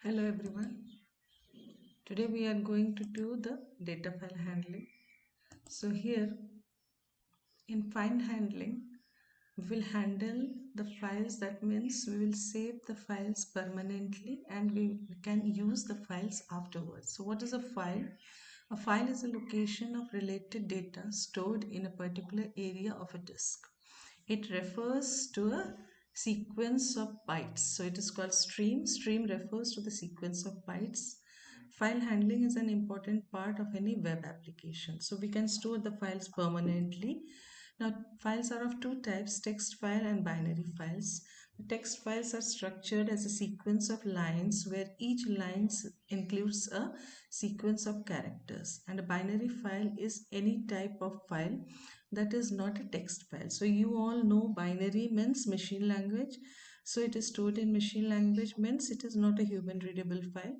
Hello everyone. Today we are going to do the data file handling. So here in file handling, we will handle the files. That means we will save the files permanently and we can use the files afterwards. So what is a file? A file is a location of related data stored in a particular area of a disk. It refers to a sequence of bytes. So it is called stream. Stream refers to the sequence of bytes. File handling is an important part of any web application. So we can store the files permanently. Now, files are of two types, text file and binary files. The text files are structured as a sequence of lines where each line includes a sequence of characters. And a binary file is any type of file that is not a text file. So you all know binary means machine language. So it is stored in machine language means it is not a human readable file,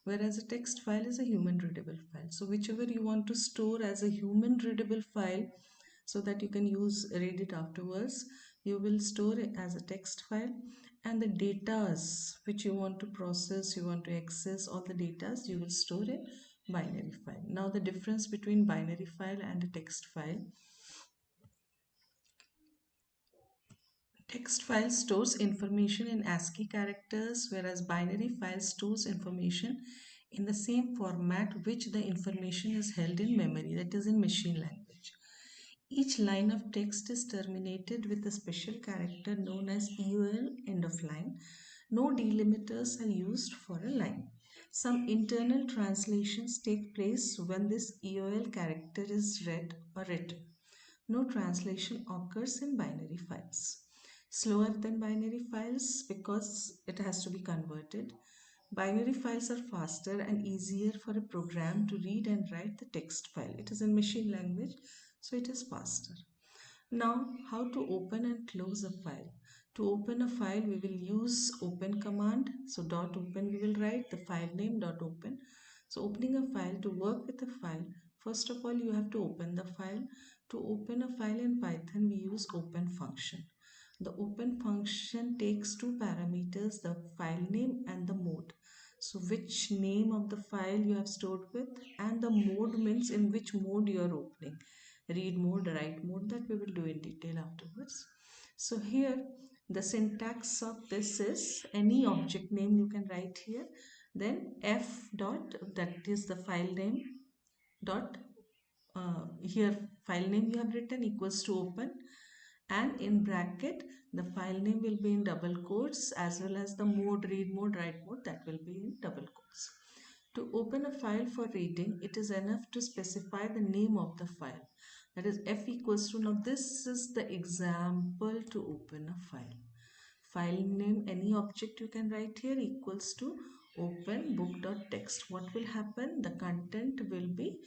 whereas a text file is a human readable file. So whichever you want to store as a human readable file so that you can read it afterwards, you will store it as a text file, and the datas which you want to process, you want to access, all the datas you will store in binary file. Now the difference between binary file and a text file. Text file stores information in ASCII characters, whereas binary file stores information in the same format which the information is held in memory, that is in machine language. Each line of text is terminated with a special character known as EOL, end of line. No delimiters are used for a line. Some internal translations take place when this EOL character is read or written. No translation occurs in binary files. Slower than binary files because it has to be converted. Binary files are faster and easier for a program to read and write the text file. It is in machine language, so it is faster. Now, how to open and close a file? To open a file, we will use open command. So dot open we will write, the file name dot open. So opening a file, to work with a file, first of all you have to open the file. To open a file in Python, we use open function. The open function takes two parameters, the file name and the mode. So which name of the file you have stored with, and the mode means in which mode you are opening. Read mode, write mode, that we will do in detail afterwards. So here the syntax of this is any object name you can write here, then f dot, that is the file name, dot here file name you have written equals to open, and in bracket the file name will be in double quotes as well as the mode, read mode, write mode, that will be in double quotes. To open a file for reading, it is enough to specify the name of the file, that is f equals to, now this is the example to open a file. File name, any object you can write here, equals to open book.txt. What will happen? The content will be,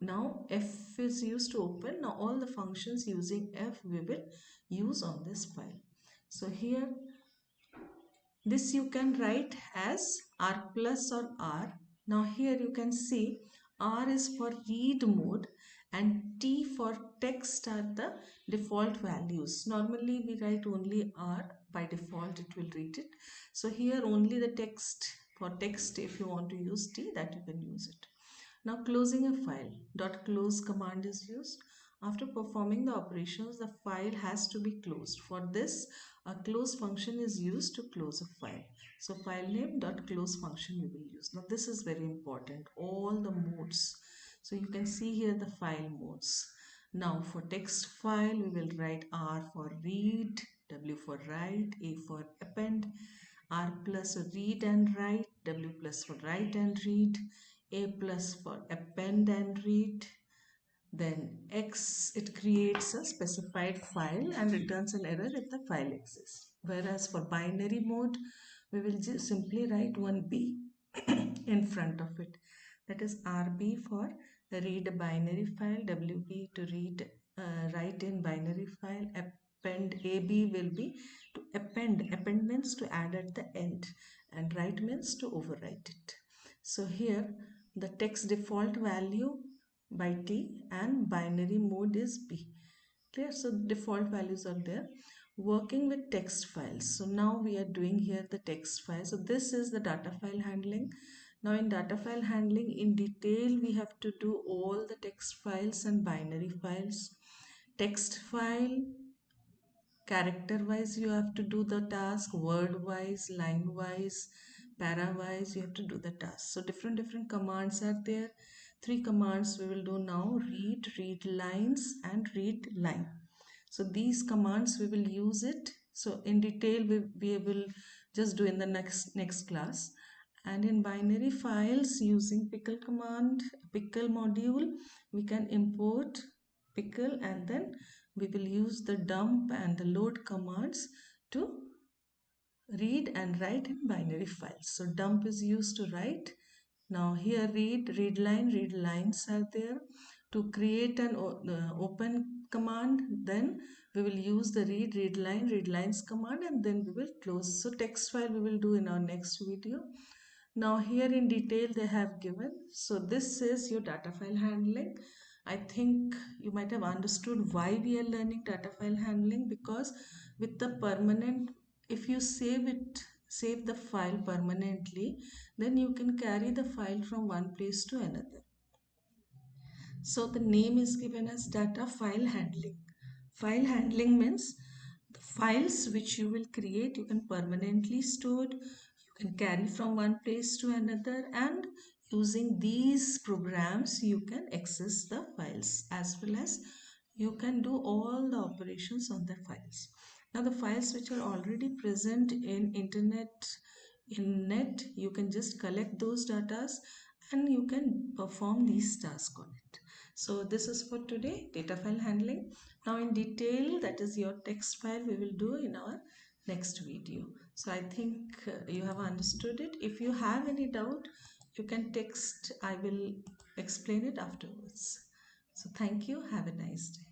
now f is used to open. Now all the functions using f we will use on this file. So here this you can write as r plus or r. Now here you can see r is for read mode and t for text are the default values. Normally we write only r, by default it will read it. So here only the text, for text if you want to use t, that you can use it. Now closing a file, dot close command is used. After performing the operations, the file has to be closed. For this, a close function is used to close a file. So file name dot close function we will use. Now this is very important, all the modes. So you can see here the file modes. Now for text file, we will write R for read, W for write, A for append, R plus for read and write, W plus for write and read, A plus for append and read. Then X, it creates a specified file and returns an error if the file exists. Whereas for binary mode, we will just simply write one B in front of it. That is RB for read a binary file, WB to read, write in binary file, append, AB will be to append. Append means to add at the end, and write means to overwrite it. So here the text default value by T and binary mode is B. Clear? So default values are there. Working with text files. So now we are doing here the text file. So this is the data file handling. Now in data file handling in detail we have to do all the text files and binary files. Text file, character wise you have to do the task, word wise, line wise, para wise you have to do the task. So different commands are there. Three commands we will do now: read lines, and read line. So these commands we will use it. So in detail we will just do in the next class. And in binary files, using pickle command, pickle module, we can import pickle, and then we will use the dump and the load commands to read and write in binary files. So dump is used to write. Now here read line, read lines are there. To create an open command, then we will use the read line, read lines command, and then we will close. So text file we will do in our next video. Now here in detail they have given. So this is your data file handling. I think you might have understood why we are learning data file handling, because with the permanent, if you save the file permanently, then you can carry the file from one place to another. So the name is given as data file handling. File handling means the files which you will create, you can permanently store, you can carry from one place to another, and using these programs you can access the files, as well as you can do all the operations on the files. Now the files which are already present in net, you can just collect those datas and you can perform these tasks on it. So this is for today, data file handling. Now in detail, that is your text file, we will do in our next video. So I think you have understood it. If you have any doubt, you can text. I will explain it afterwards. So thank you. Have a nice day.